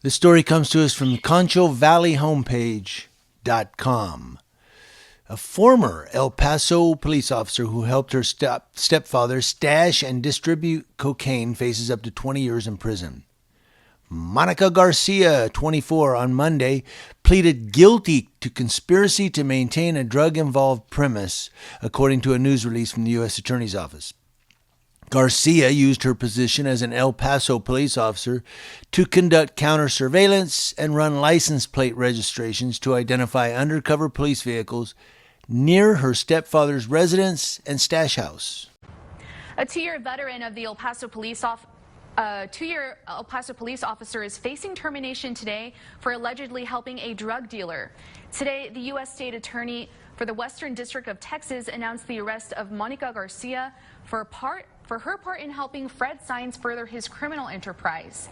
This story comes to us from the Concho Valley homepage.com. A former El Paso police officer who helped her stepfather stash and distribute cocaine faces up to 20 years in prison. Monica Garcia, 24, on Monday, pleaded guilty to conspiracy to maintain a drug-involved premise, according to a news release from the U.S. Attorney's Office. Garcia used her position as an El Paso police officer to conduct counter-surveillance and run license plate registrations to identify undercover police vehicles near her stepfather's residence and stash house. A two-year veteran of the El Paso police officer is facing termination today for allegedly helping a drug dealer. Today, the U.S. State Attorney for the Western District of Texas announced the arrest of Monica Garcia for her part in helping Fred Saenz further his criminal enterprise.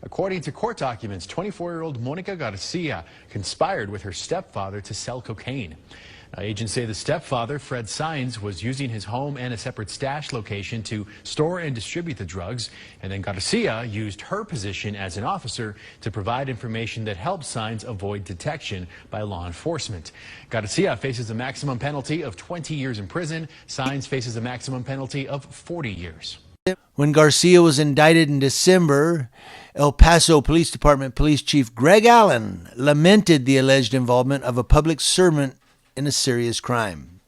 According to court documents, 24-year-old Monica Garcia conspired with her stepfather to sell cocaine. Now, agents say the stepfather, Fred Saenz, was using his home and a separate stash location to store and distribute the drugs, and then Garcia used her position as an officer to provide information that helped Saenz avoid detection by law enforcement. Garcia faces a maximum penalty of 20 years in prison. Saenz faces a maximum penalty of 40 years. When Garcia was indicted in December, El Paso Police Department Police Chief Greg Allen lamented the alleged involvement of a public servant in a serious crime.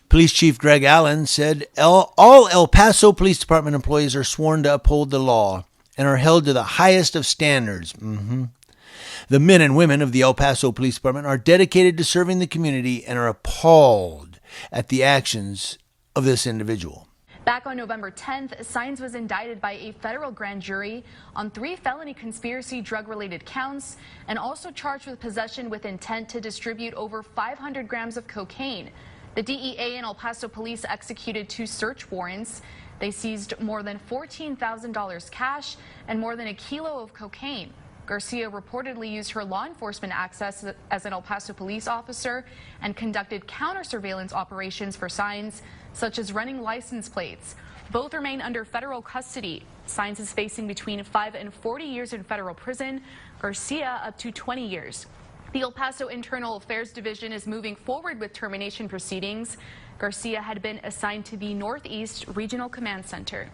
Police Chief Greg Allen said all El Paso Police Department employees are sworn to uphold the law and are held to the highest of standards. The men and women of the El Paso Police Department are dedicated to serving the community and are appalled at the actions of this individual. Back on November 10th, Saenz was indicted by a federal grand jury on 3 felony conspiracy drug-related counts and also charged with possession with intent to distribute over 500 grams of cocaine. The DEA and El Paso police executed 2 search warrants. They seized more than $14,000 cash and more than a kilo of cocaine. Garcia reportedly used her law enforcement access as an El Paso police officer and conducted counter-surveillance operations for Saenz, such as running license plates. Both remain under federal custody. Saenz is facing between 5 and 40 years in federal prison, Garcia up to 20 years. The El Paso Internal Affairs Division is moving forward with termination proceedings. Garcia had been assigned to the Northeast Regional Command Center.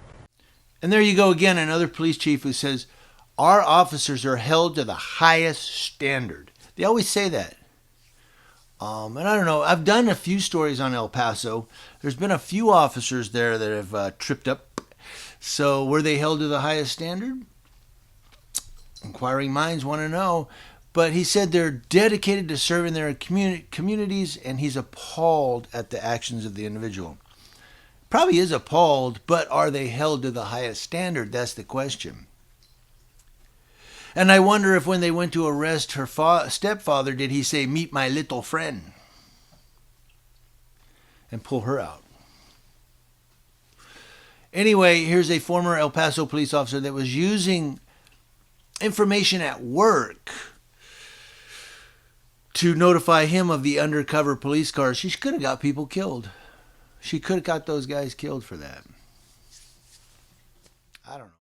And there you go again, another police chief who says, our officers are held to the highest standard. They always say that. And I don't know, I've done a few stories on El Paso. There's been a few officers there that have tripped up. So were they held to the highest standard? Inquiring minds want to know. But he said they're dedicated to serving their communities, and he's appalled at the actions of the individual. Probably is appalled, but are they held to the highest standard? That's the question. And I wonder if when they went to arrest her stepfather, did he say, meet my little friend? And pull her out. Anyway, here's a former El Paso police officer that was using information at work to notify him of the undercover police cars. She could have got people killed. She could have got those guys killed for that. I don't know.